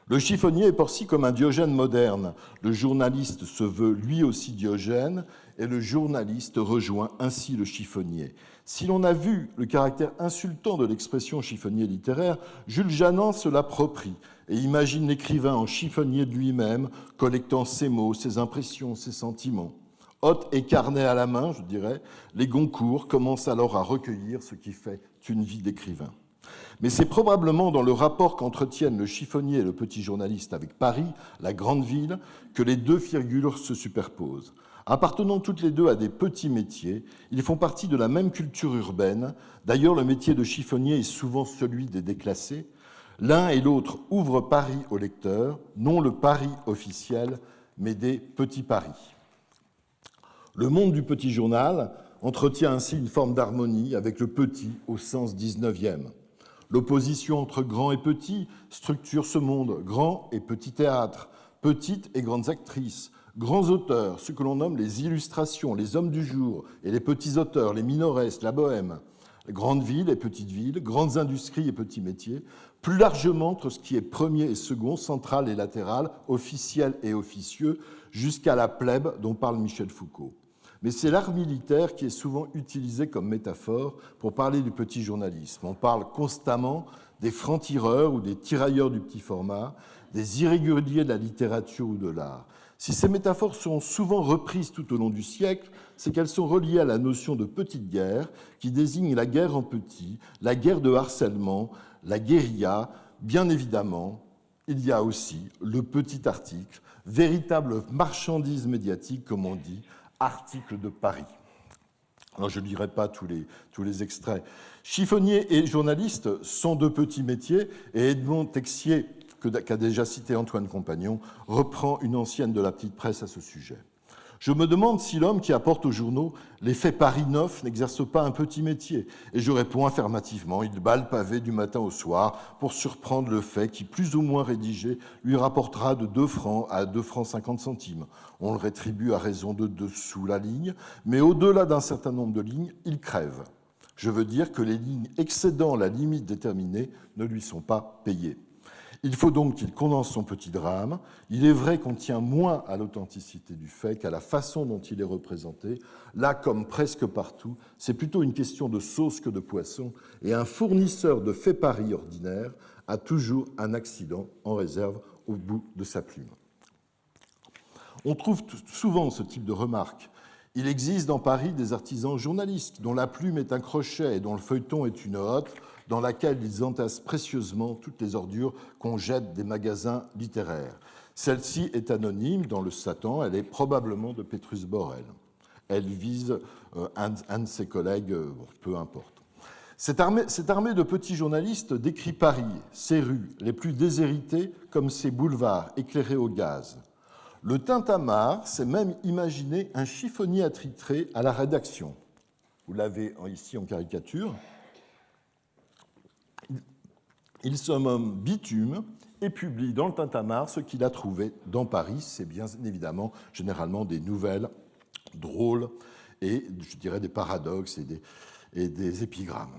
Le chiffonnier est perçu comme un Diogène moderne. Le journaliste se veut lui aussi Diogène et le journaliste rejoint ainsi le chiffonnier. Si l'on a vu le caractère insultant de l'expression chiffonnier littéraire, Jules Janin se l'approprie et imagine l'écrivain en chiffonnier de lui-même, collectant ses mots, ses impressions, ses sentiments. Hôte et carnet à la main, je dirais, les Goncourt commencent alors à recueillir ce qui fait une vie d'écrivain. Mais c'est probablement dans le rapport qu'entretiennent le chiffonnier et le petit journaliste avec Paris, la grande ville, que les deux figures se superposent. Appartenant toutes les deux à des petits métiers, ils font partie de la même culture urbaine. D'ailleurs, le métier de chiffonnier est souvent celui des déclassés. L'un et l'autre ouvrent Paris au lecteur, non le Paris officiel, mais des petits paris. Le monde du petit journal entretient ainsi une forme d'harmonie avec le petit au sens 19e. L'opposition entre grand et petit structure ce monde, grand et petit théâtre, petites et grandes actrices, grands auteurs, ce que l'on nomme les illustrations, les hommes du jour, et les petits auteurs, les minoresses, la bohème, les grandes villes et petites villes, grandes industries et petits métiers, plus largement entre ce qui est premier et second, central et latéral, officiel et officieux, jusqu'à la plèbe dont parle Michel Foucault. Mais c'est l'art militaire qui est souvent utilisé comme métaphore pour parler du petit journalisme. On parle constamment des francs-tireurs ou des tirailleurs du petit format, des irréguliers de la littérature ou de l'art. Si ces métaphores sont souvent reprises tout au long du siècle, c'est qu'elles sont reliées à la notion de petite guerre, qui désigne la guerre en petit, la guerre de harcèlement, la guérilla. Bien évidemment, il y a aussi le petit article, véritable marchandise médiatique, comme on dit, article de Paris. Alors, je ne lirai pas tous les extraits. Chiffonnier et journaliste sont deux petits métiers, et Edmond Texier, qu'a déjà cité Antoine Compagnon, reprend une ancienne de la petite presse à ce sujet. Je me demande si l'homme qui apporte aux journaux les faits Paris neufs n'exerce pas un petit métier. Et je réponds affirmativement, il bat le pavé du matin au soir pour surprendre le fait qui, plus ou moins rédigé, lui rapportera de 2 francs à 2 francs 50 centimes. On le rétribue à raison de 2 sous la ligne, mais au-delà d'un certain nombre de lignes, il crève. Je veux dire que les lignes excédant la limite déterminée ne lui sont pas payées. Il faut donc qu'il condense son petit drame. Il est vrai qu'on tient moins à l'authenticité du fait qu'à la façon dont il est représenté. Là, comme presque partout, c'est plutôt une question de sauce que de poisson, et un fournisseur de faits Paris ordinaires a toujours un accident en réserve au bout de sa plume. On trouve souvent ce type de remarques. Il existe dans Paris des artisans journalistes dont la plume est un crochet et dont le feuilleton est une hotte, dans laquelle ils entassent précieusement toutes les ordures qu'on jette des magasins littéraires. Celle-ci est anonyme dans le Satan, elle est probablement de Petrus Borel. Elle vise un de ses collègues, peu importe. Cette armée de petits journalistes décrit Paris, ses rues les plus déshéritées comme ses boulevards éclairés au gaz. Le tintamarre s'est même imaginé un chiffonnier attitré à la rédaction. Vous l'avez ici en caricature. Il se nomme Bitume et publie dans le tintamarre ce qu'il a trouvé dans Paris. C'est bien évidemment généralement des nouvelles drôles et, je dirais, des paradoxes et des épigrammes.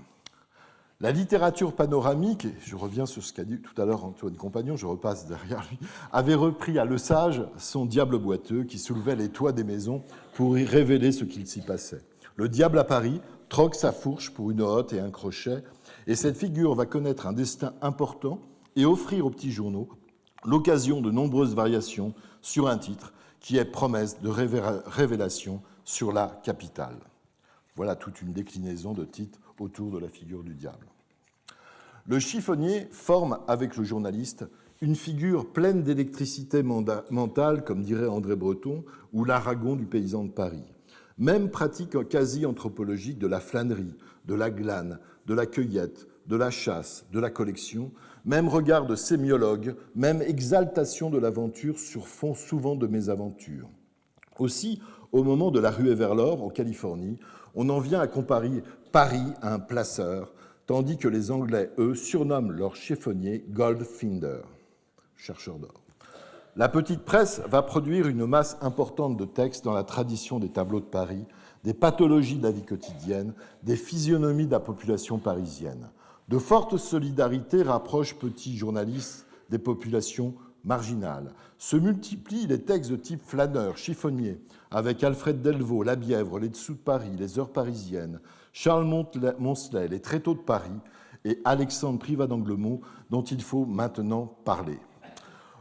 La littérature panoramique, et je reviens sur ce qu'a dit tout à l'heure Antoine Compagnon, je repasse derrière lui, avait repris à Lesage son diable boiteux qui soulevait les toits des maisons pour y révéler ce qu'il s'y passait. Le diable à Paris troque sa fourche pour une hotte et un crochet, et cette figure va connaître un destin important et offrir aux petits journaux l'occasion de nombreuses variations sur un titre qui est promesse de révélation sur la capitale. Voilà toute une déclinaison de titres autour de la figure du diable. Le chiffonnier forme avec le journaliste une figure pleine d'électricité mentale, comme dirait André Breton, ou l'Aragon du paysan de Paris. Même pratique quasi anthropologique de la flânerie, de la glane, de la cueillette, de la chasse, de la collection, même regard de sémiologue, même exaltation de l'aventure sur fond souvent de mésaventure. Aussi, au moment de la ruée vers l'or, en Californie, on en vient à comparer Paris à un placeur, tandis que les Anglais, eux, surnomment leur chiffonnier Goldfinder, chercheur d'or. La petite presse va produire une masse importante de textes dans la tradition des tableaux de Paris, des pathologies de la vie quotidienne, des physionomies de la population parisienne. De fortes solidarités rapprochent petits journalistes des populations marginales. Se multiplient les textes de type flâneur, chiffonnier, avec Alfred Delvaux, La Bièvre, Les Dessous de Paris, Les Heures parisiennes, Charles Moncelet, Les Tréteaux de Paris et Alexandre Privat d'Anglemont, dont il faut maintenant parler.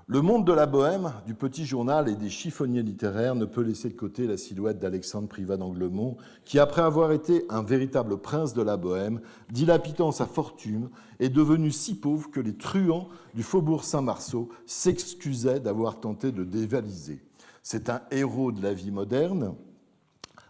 Le monde de la bohème, du petit journal et des chiffonniers littéraires ne peut laisser de côté la silhouette d'Alexandre Privat d'Anglemont, qui, après avoir été un véritable prince de la bohème, dilapidant sa fortune, est devenu si pauvre que les truands du faubourg Saint-Marceau s'excusaient d'avoir tenté de dévaliser. C'est un héros de la vie moderne,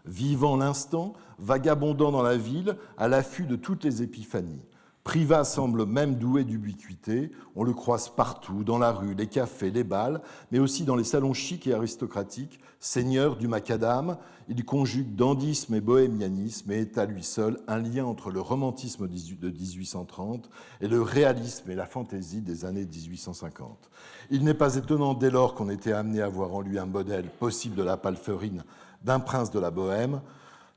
vivant l'instant, vagabondant dans la ville, à l'affût de toutes les épiphanies. Privas semble même doué d'ubiquité, on le croise partout, dans la rue, les cafés, les bals, mais aussi dans les salons chics et aristocratiques. Seigneur du macadam, il conjugue dandysme et bohémianisme et est à lui seul un lien entre le romantisme de 1830 et le réalisme et la fantaisie des années 1850. Il n'est pas étonnant dès lors qu'on était amené à voir en lui un modèle possible de la palférine d'un prince de la Bohème,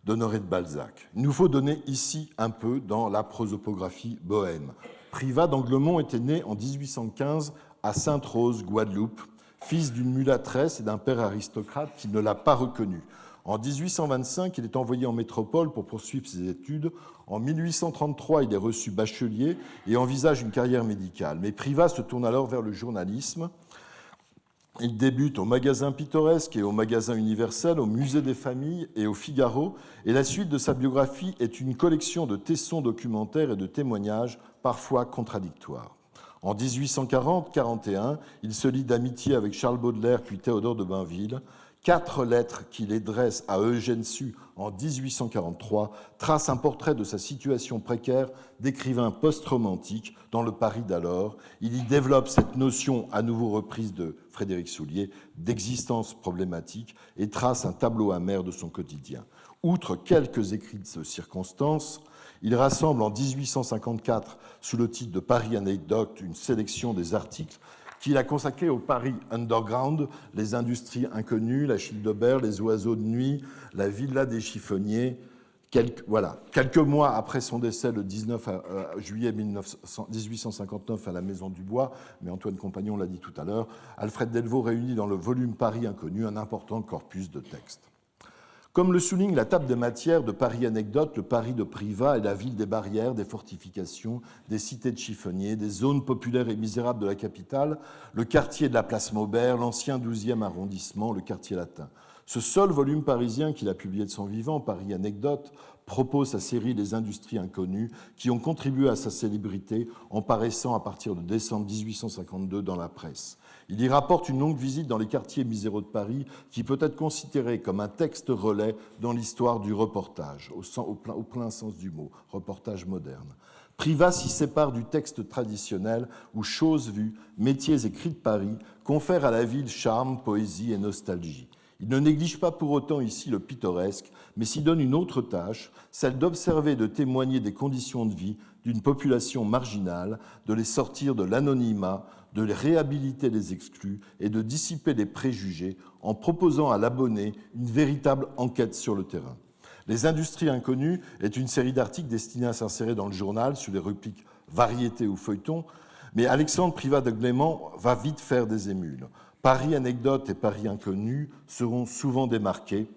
d'Honoré de Balzac. Il nous faut donner ici un peu dans la prosopographie bohème. Privas d'Anglemont était né en 1815 à Sainte-Rose, Guadeloupe, fils d'une mulâtresse et d'un père aristocrate qui ne l'a pas reconnu. En 1825, il est envoyé en métropole pour poursuivre ses études. En 1833, il est reçu bachelier et envisage une carrière médicale. Mais Privas se tourne alors vers le journalisme. Il débute au Magasin Pittoresque et au Magasin Universel, au Musée des Familles et au Figaro, et la suite de sa biographie est une collection de tessons documentaires et de témoignages, parfois contradictoires. En 1840-41, il se lie d'amitié avec Charles Baudelaire puis Théodore de Bainville. 4 lettres qu'il adresse à Eugène Sue en 1843 tracent un portrait de sa situation précaire d'écrivain post-romantique dans le Paris d'alors. Il y développe cette notion, à nouveau reprise de Frédéric Soulier, d'existence problématique et trace un tableau amer de son quotidien. Outre quelques écrits de circonstances, il rassemble en 1854, sous le titre de Paris Anecdote, une sélection des articles qu'il a consacré au Paris underground, les industries inconnues, la Childebert, les oiseaux de nuit, la villa des chiffonniers. Quelques mois après son décès, le 19 juillet 1859 à la Maison du Bois, mais Antoine Compagnon l'a dit tout à l'heure, Alfred Delvaux réunit dans le volume Paris inconnu un important corpus de textes. Comme le souligne la table des matières de Paris Anecdote, le Paris de Privas est la ville des barrières, des fortifications, des cités de chiffonniers, des zones populaires et misérables de la capitale, le quartier de la place Maubert, l'ancien 12e arrondissement, le quartier latin. Ce seul volume parisien qu'il a publié de son vivant, Paris Anecdote, propose sa série Les industries inconnues qui ont contribué à sa célébrité en paraissant à partir de décembre 1852 dans la presse. Il y rapporte une longue visite dans les quartiers miséreux de Paris qui peut être considéré comme un texte relais dans l'histoire du reportage, au plein sens du mot, reportage moderne. Privas s'y sépare du texte traditionnel où choses vues, métiers écrits de Paris confèrent à la ville charme, poésie et nostalgie. Il ne néglige pas pour autant ici le pittoresque, mais s'y donne une autre tâche, celle d'observer et de témoigner des conditions de vie d'une population marginale, de les sortir de l'anonymat, de les réhabiliter les exclus et de dissiper les préjugés en proposant à l'abonné une véritable enquête sur le terrain. Les industries inconnues est une série d'articles destinés à s'insérer dans le journal sous les rubriques variétés ou feuilletons, mais Alexandre Privas d'Anglemont va vite faire des émules. Paris Anecdote et Paris Inconnu seront souvent démarqués.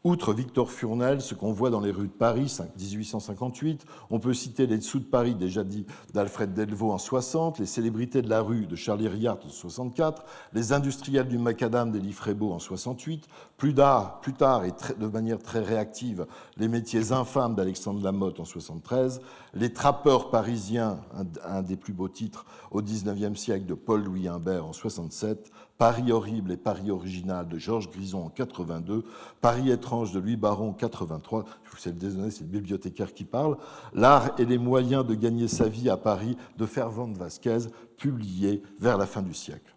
Outre Victor Furnel, ce qu'on voit dans les rues de Paris, 1858, on peut citer les dessous de Paris, déjà dit d'Alfred Delvaux en 60, les célébrités de la rue de Charlie Riart en 64, les industriels du macadam d'Élie Frébeau en 68, plus tard et de manière très réactive, les métiers infâmes d'Alexandre Lamotte en 73, les trappeurs parisiens, un des plus beaux titres au XIXe siècle de Paul-Louis Imbert en 67, Paris horrible et Paris original de Georges Grison en 82, Paris étrange de Louis Baron en 83, je vous sais désolé, c'est le bibliothécaire qui parle, L'art et les moyens de gagner sa vie à Paris de Fervente Vasquez, publié vers la fin du siècle.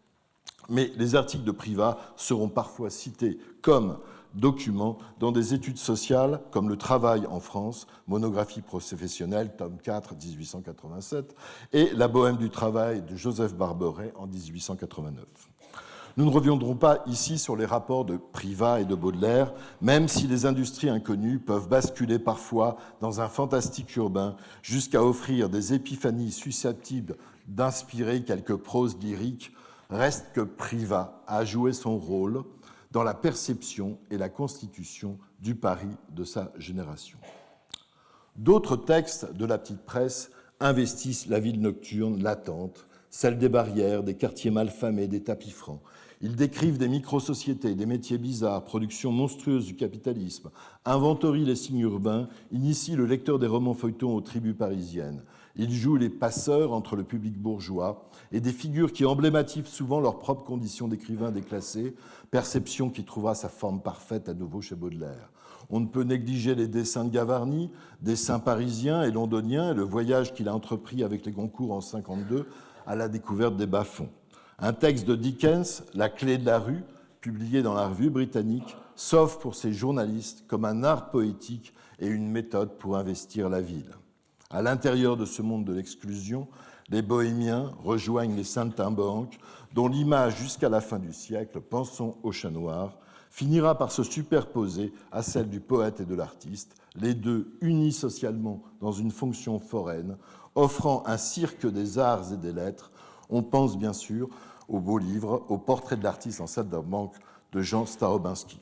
Mais les articles de Privas seront parfois cités comme documents dans des études sociales comme Le travail en France, monographie professionnelle, tome 4, 1887, et La bohème du travail de Joseph Barberet en 1889. Nous ne reviendrons pas ici sur les rapports de Privas et de Baudelaire, même si les industries inconnues peuvent basculer parfois dans un fantastique urbain jusqu'à offrir des épiphanies susceptibles d'inspirer quelques proses lyriques, reste que Privas a joué son rôle dans la perception et la constitution du Paris de sa génération. D'autres textes de la petite presse investissent la ville nocturne latente, celle des barrières, des quartiers malfamés, des tapis francs. Ils décrivent des micro-sociétés, des métiers bizarres, productions monstrueuses du capitalisme, inventorient les signes urbains, initient le lecteur des romans feuilletons aux tribus parisiennes. Ils jouent les passeurs entre le public bourgeois et des figures qui emblématisent souvent leurs propres conditions d'écrivains déclassés, perception qui trouvera sa forme parfaite à nouveau chez Baudelaire. On ne peut négliger les dessins de Gavarni, dessins parisiens et londoniens, et le voyage qu'il a entrepris avec les Goncourt en 1952 à la découverte des bas-fonds. Un texte de Dickens, La clé de la rue, publié dans la revue britannique, s'offre pour ses journalistes comme un art poétique et une méthode pour investir la ville. À l'intérieur de ce monde de l'exclusion, les bohémiens rejoignent les saltimbanques, dont l'image jusqu'à la fin du siècle, pensons au chat noir, finira par se superposer à celle du poète et de l'artiste, les deux unis socialement dans une fonction foraine, offrant un cirque des arts et des lettres. On pense bien sûr au beau livre, au portrait de l'artiste en saltimbanque de Jean Starobinski.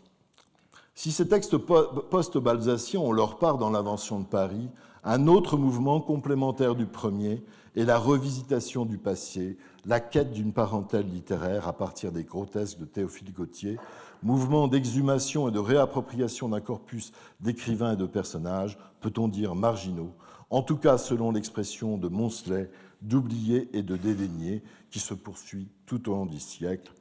Si ces textes post-balsaciens ont leur part dans l'invention de Paris, un autre mouvement complémentaire du premier est la revisitation du passé, la quête d'une parentèle littéraire à partir des grotesques de Théophile Gautier, mouvement d'exhumation et de réappropriation d'un corpus d'écrivains et de personnages, peut-on dire marginaux, en tout cas selon l'expression de Monselet, d'oublier et de dédaigner, qui se poursuit tout au long du siècle.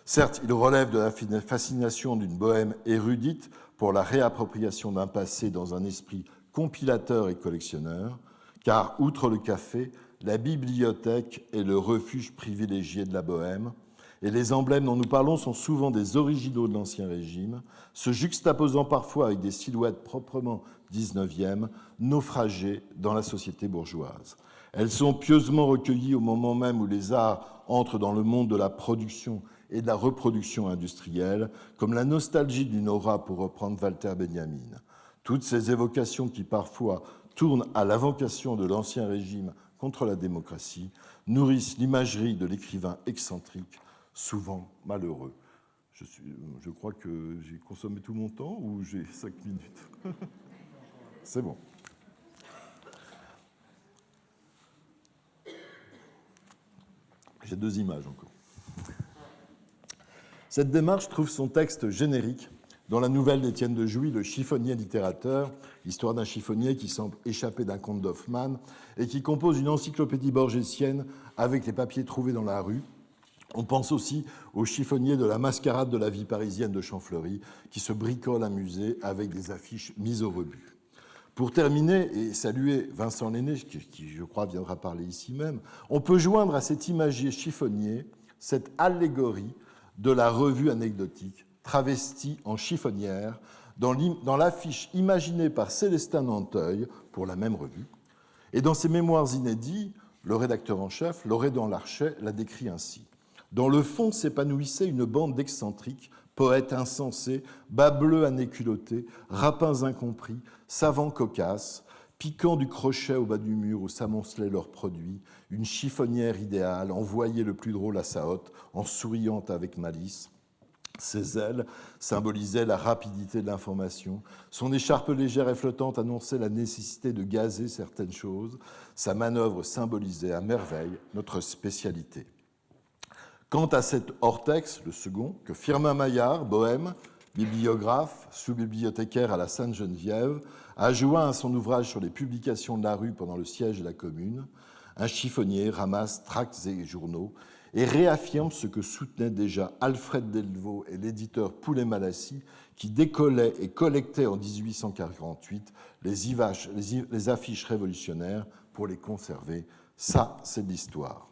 Certes, il relève de la fascination d'une bohème érudite pour la réappropriation d'un passé dans un esprit compilateur et collectionneur, car, outre le café, la bibliothèque est le refuge privilégié de la bohème, et les emblèmes dont nous parlons sont souvent des originaux de l'Ancien Régime, se juxtaposant parfois avec des silhouettes proprement 19e, naufragées dans la société bourgeoise. Elles sont pieusement recueillies au moment même où les arts entrent dans le monde de la production et de la reproduction industrielle, comme la nostalgie d'une aura, pour reprendre Walter Benjamin. Toutes ces évocations qui parfois tournent à l'invocation de l'Ancien Régime contre la démocratie nourrissent l'imagerie de l'écrivain excentrique, souvent malheureux. Je crois que j'ai consommé tout mon temps ou j'ai 5 minutes. C'est bon. J'ai 2 images encore. Cette démarche trouve son texte générique dans la nouvelle d'Étienne de Jouy, Le chiffonnier littérateur, histoire d'un chiffonnier qui semble échapper d'un conte d'Hoffmann et qui compose une encyclopédie borgésienne avec les papiers trouvés dans la rue. On pense aussi au chiffonnier de la mascarade de la vie parisienne de Champfleury, qui se bricole un musée avec des affiches mises au rebut. Pour terminer et saluer Vincent Lenné, qui je crois viendra parler ici même, on peut joindre à cet imagier chiffonnier cette allégorie de la revue anecdotique travestie en chiffonnière dans l'affiche imaginée par Célestin Nanteuil pour la même revue. Et dans ses mémoires inédits, le rédacteur en chef, Loredan Larchet, la décrit ainsi. Dans le fond s'épanouissait une bande d'excentriques, poètes insensés, bas bleus à nez culottés, rapins incompris, savants cocasses, piquant du crochet au bas du mur où s'amoncelaient leurs produits, une chiffonnière idéale, envoyée le plus drôle à sa hôte, en souriant avec malice. Ses ailes symbolisaient la rapidité de l'information. Son écharpe légère et flottante annonçait la nécessité de gazer certaines choses. Sa manœuvre symbolisait à merveille notre spécialité. Quant à cet hors-texte, le second, que Firmin Maillard, bohème, bibliographe, sous-bibliothécaire à la Sainte-Geneviève, a joint à son ouvrage sur les publications de la rue pendant le siège de la Commune, un chiffonnier ramasse tracts et journaux et réaffirme ce que soutenaient déjà Alfred Delvaux et l'éditeur Poulet-Malassis, qui décollaient et collectaient en 1848 les affiches révolutionnaires pour les conserver. Ça, c'est de l'histoire.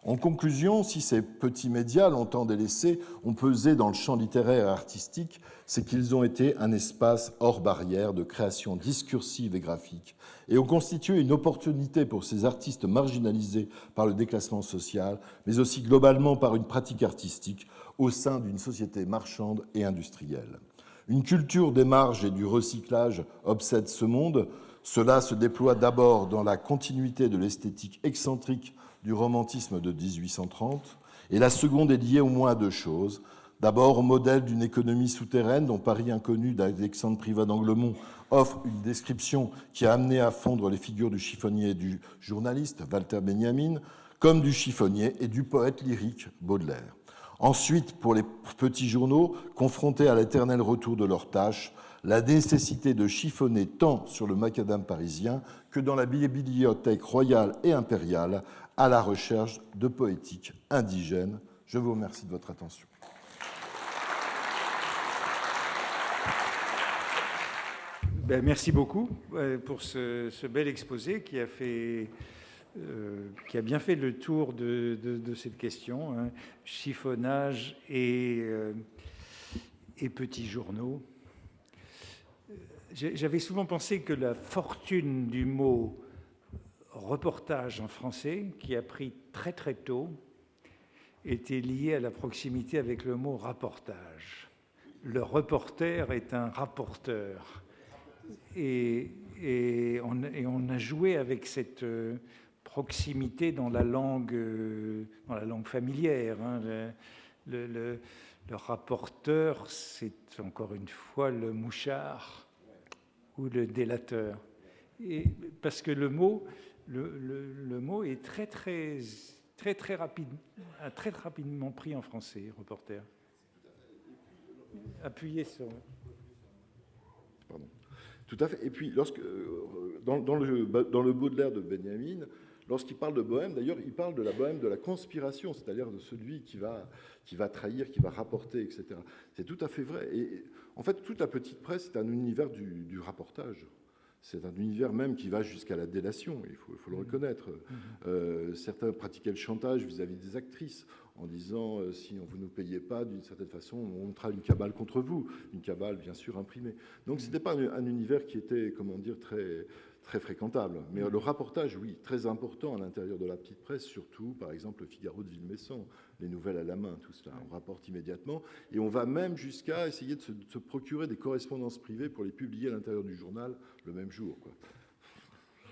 En conclusion, si ces petits médias, longtemps délaissés, ont pesé dans le champ littéraire et artistique, c'est qu'ils ont été un espace hors barrière de création discursive et graphique et ont constitué une opportunité pour ces artistes marginalisés par le déclassement social, mais aussi globalement par une pratique artistique au sein d'une société marchande et industrielle. Une culture des marges et du recyclage obsède ce monde. Cela se déploie d'abord dans la continuité de l'esthétique excentrique du romantisme de 1830, et la seconde est liée au moins à 2 choses. D'abord, au modèle d'une économie souterraine dont Paris inconnu d'Alexandre Privat d'Anglemont offre une description qui a amené à fondre les figures du chiffonnier et du journaliste Walter Benjamin, comme du chiffonnier et du poète lyrique Baudelaire. Ensuite, pour les petits journaux, confrontés à l'éternel retour de leurs tâches, la nécessité de chiffonner tant sur le macadam parisien que dans la bibliothèque royale et impériale à la recherche de poétique indigène. Je vous remercie de votre attention. Merci beaucoup pour ce bel exposé qui a bien fait le tour de cette question, hein, chiffonnage et petits journaux. J'avais souvent pensé que la fortune du mot reportage en français, qui a pris très très tôt, était liée à la proximité avec le mot rapportage. Le reporter est un rapporteur. Et on a joué avec cette proximité dans la langue familière. Hein. Le rapporteur, c'est encore une fois le mouchard ou le délateur. Et parce que le mot est très rapidement pris en français, reporter. Appuyez sur... Pardon. Tout à fait. Et puis, dans le Baudelaire de Benjamin, lorsqu'il parle de bohème, d'ailleurs, il parle de la bohème de la conspiration, c'est-à-dire de celui qui va trahir, qui va rapporter, etc. C'est tout à fait vrai. Et en fait, toute la petite presse est un univers du rapportage. C'est un univers même qui va jusqu'à la délation, il faut le reconnaître. Certains pratiquaient le chantage vis-à-vis des actrices, en disant si vous ne nous payez pas, d'une certaine façon, on montera une cabale contre vous, une cabale bien sûr imprimée. Donc ce n'était pas un univers qui était, comment dire, très fréquentable. Mais le rapportage, oui, très important à l'intérieur de la petite presse, surtout, par exemple, le Figaro de Villemessant, les nouvelles à la main, tout cela, on rapporte immédiatement. Et on va même jusqu'à essayer de se procurer des correspondances privées pour les publier à l'intérieur du journal le même jour, quoi.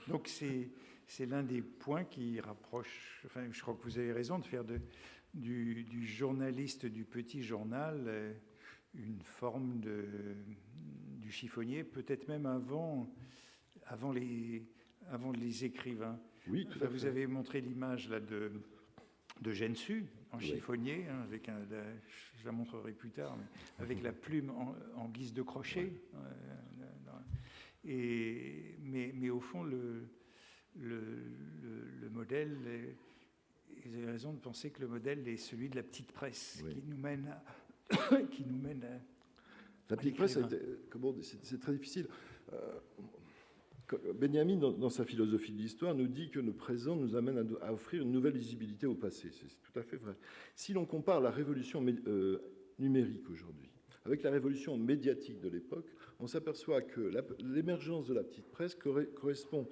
Donc c'est l'un des points qui rapproche, enfin je crois que vous avez raison de faire du journaliste du petit journal une forme du chiffonnier, peut-être même avant les écrivains. Oui, tout à fait. Vous avez montré l'image là de Gensu en chiffonnier, hein, avec je la montrerai plus tard, mais avec la plume en guise de crochet. Mais au fond, le modèle, vous avez raison de penser que le modèle est celui de la petite presse, qui nous mène à... La petite presse, c'est très difficile. Benjamin, dans sa philosophie de l'histoire, nous dit que le présent nous amène à offrir une nouvelle lisibilité au passé. C'est tout à fait vrai. Si l'on compare la révolution numérique aujourd'hui avec la révolution médiatique de l'époque, on s'aperçoit que l'émergence de la petite presse correspond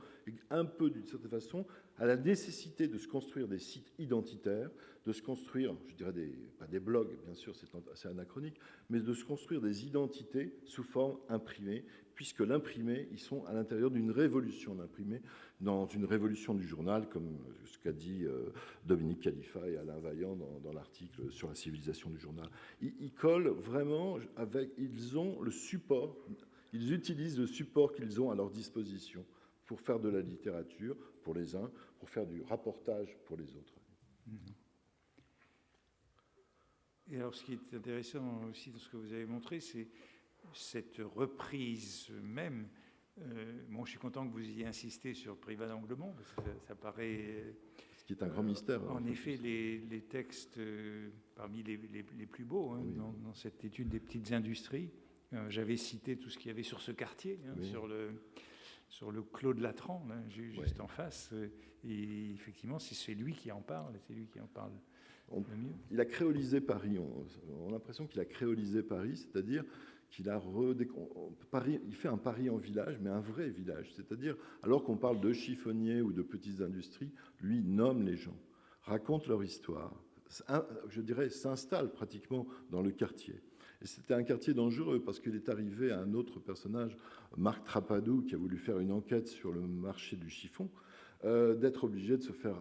un peu, d'une certaine façon, à la nécessité de se construire des sites identitaires, de se construire, je dirais, pas des blogs, bien sûr, c'est assez anachronique, mais de se construire des identités sous forme imprimée, puisque l'imprimé, ils sont à l'intérieur d'une révolution d'imprimé, dans une révolution du journal, comme ce qu'a dit Dominique Khalifa et Alain Vaillant dans l'article sur la civilisation du journal. Ils collent vraiment ils ont le support, ils utilisent le support qu'ils ont à leur disposition pour faire de la littérature pour les uns, pour faire du rapportage pour les autres. Et alors, ce qui est intéressant aussi dans ce que vous avez montré, c'est cette reprise même. Je suis content que vous ayez insisté sur Privat d'Anglemont, parce que ça paraît... Ce qui est un grand mystère. En effet, les textes parmi les plus beaux, hein, dans cette étude des petites industries. J'avais cité tout ce qu'il y avait sur ce quartier, hein, sur le Clos de Latran, là, juste en face. Et effectivement, c'est lui qui en parle, c'est lui qui en parle le mieux. Il a créolisé Paris. On a l'impression qu'il a créolisé Paris, c'est-à-dire qu'il a il fait un Paris en village, mais un vrai village. C'est-à-dire, alors qu'on parle de chiffonniers ou de petites industries, lui nomme les gens, raconte leur histoire, je dirais, s'installe pratiquement dans le quartier. Et c'était un quartier dangereux parce qu'il est arrivé à un autre personnage, Marc Trapadou, qui a voulu faire une enquête sur le marché du chiffon, d'être obligé de se faire,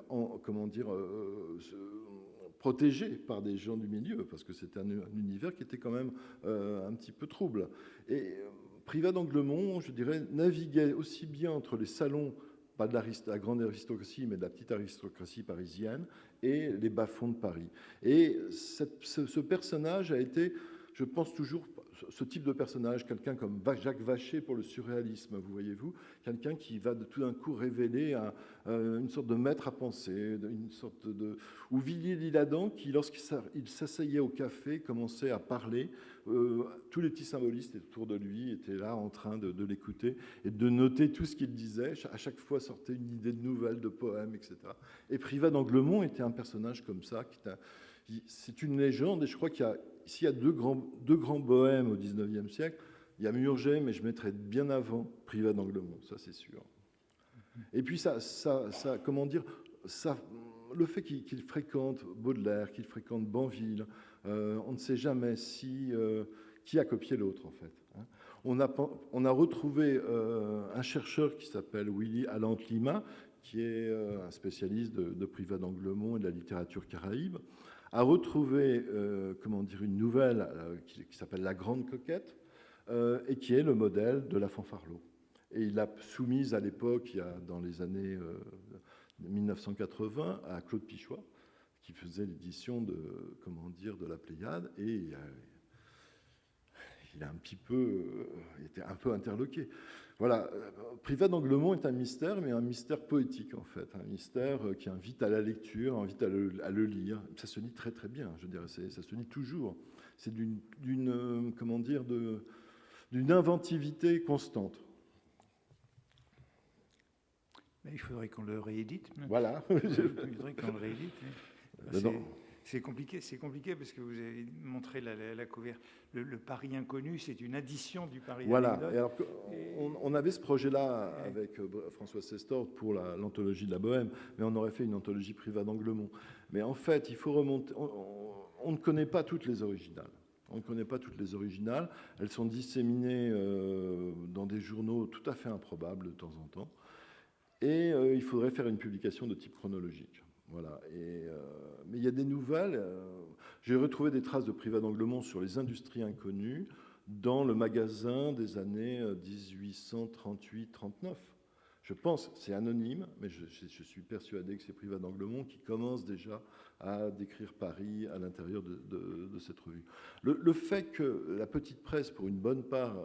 protégé par des gens du milieu, parce que c'était un univers qui était quand même un petit peu trouble. Et Privat d'Anglemont, je dirais, naviguait aussi bien entre les salons, pas de la grande aristocratie, mais de la petite aristocratie parisienne, et les bas-fonds de Paris. Et ce personnage a été, je pense toujours, ce type de personnage, quelqu'un comme Jacques Vacher pour le surréalisme, vous voyez-vous, quelqu'un qui va tout d'un coup révéler une sorte de maître à penser, une sorte de... Ou Villiers-l'Isle-Adam, qui, lorsqu'il s'asseyait au café, commençait à parler, tous les petits symbolistes autour de lui étaient là en train de l'écouter et de noter tout ce qu'il disait. À chaque fois sortait une idée de nouvelle, de poème, etc. Et Privat d'Anglemont était un personnage comme ça, c'est une légende, et je crois s'il y a deux grands bohèmes au XIXe siècle, il y a Murger, mais je mettrais bien avant Privat d'Anglemont, ça c'est sûr. Et puis comment dire, le fait qu'il fréquente Baudelaire, qu'il fréquente Banville, on ne sait jamais qui a copié l'autre en fait. On a retrouvé un chercheur qui s'appelle Willy Allant-Lima, qui est un spécialiste de Privat d'Anglemont et de la littérature caraïbe, a retrouvé une nouvelle qui s'appelle La Grande Coquette, et qui est le modèle de la Fanfarlot. Et il l'a soumise à l'époque, dans les années 1980, à Claude Pichois, qui faisait l'édition de la Pléiade, et il était un peu interloqué. Voilà, Privat d'Anglemont est un mystère, mais un mystère poétique en fait, un mystère qui invite à la lecture, invite à le lire. Ça se lit très très bien, je dirais, ça se lit toujours. C'est d'une inventivité constante. Mais il faudrait qu'on le réédite. Voilà. Il faudrait qu'on le réédite. C'est compliqué parce que vous avez montré la couverture. Le Paris inconnu, c'est une addition du Paris voilà. anecdote. On avait ce projet-là avec François Sestor pour l'anthologie de la Bohème, mais on aurait fait une anthologie Privat d'Anglemont. Mais en fait, il faut remonter. On ne connaît pas toutes les originales. On ne connaît pas toutes les originales. Elles sont disséminées dans des journaux tout à fait improbables de temps en temps. Et il faudrait faire une publication de type chronologique. Voilà. Mais il y a des nouvelles. J'ai retrouvé des traces de Privat d'Anglemont sur les industries inconnues dans le magasin des années 1838-39. Je pense, c'est anonyme, mais je suis persuadé que c'est Privat d'Anglemont qui commence déjà à décrire Paris à l'intérieur de cette revue. Le fait que la petite presse, pour une bonne part,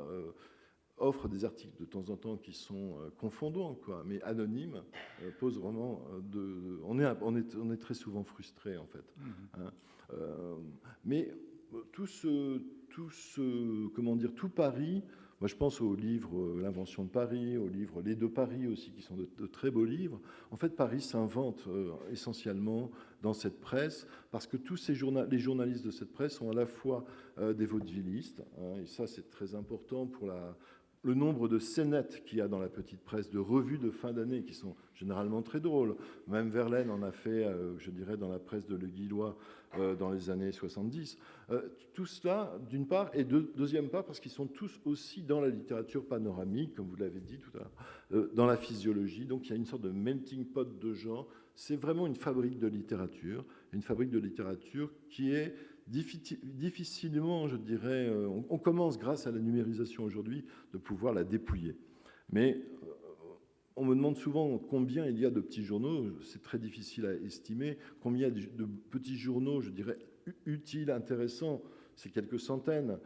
offre des articles de temps en temps qui sont confondants, mais anonymes, pose vraiment on est très souvent frustré en fait. Mais tout Paris, moi je pense au livre L'Invention de Paris, au livre Les Deux Paris aussi, qui sont de très beaux livres. En fait, Paris s'invente essentiellement dans cette presse, parce que tous les journalistes de cette presse sont à la fois des vaudevillistes, et ça c'est très important pour le nombre de scénettes qu'il y a dans la petite presse, de revues de fin d'année qui sont généralement très drôles. Même Verlaine en a fait, je dirais, dans la presse de Le Guillois dans les années 70. Tout cela, d'une part, et deuxième part, parce qu'ils sont tous aussi dans la littérature panoramique, comme vous l'avez dit tout à l'heure, dans la physiologie. Donc il y a une sorte de melting pot de gens. C'est vraiment une fabrique de littérature qui est difficilement, je dirais, on commence grâce à la numérisation aujourd'hui de pouvoir la dépouiller. Mais on me demande souvent combien il y a de petits journaux, c'est très difficile à estimer, combien il y a de petits journaux, je dirais, utiles, intéressants, c'est quelques centaines.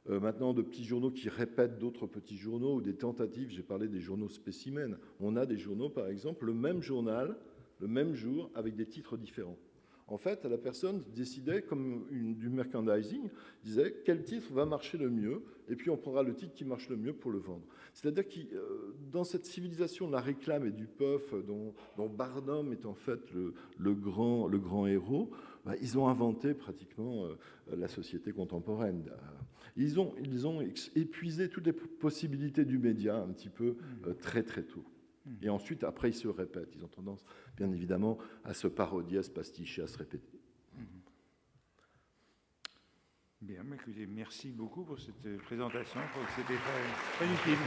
Maintenant, de petits journaux qui répètent d'autres petits journaux ou des tentatives, j'ai parlé des journaux spécimens. On a des journaux, par exemple, le même journal, le même jour, avec des titres différents. En fait, la personne décidait, comme du merchandising, disait quel titre va marcher le mieux, et puis on prendra le titre qui marche le mieux pour le vendre. C'est-à-dire que dans cette civilisation de la réclame et du puff, dont Barnum est en fait le grand héros, ils ont inventé pratiquement la société contemporaine. Ils ont épuisé toutes les possibilités du média un petit peu très très tôt. Et ensuite, après, ils se répètent. Ils ont tendance, bien évidemment, à se parodier, à se pasticher, à se répéter. Bien, écoutez, merci beaucoup pour cette présentation. Je crois que c'était très utile.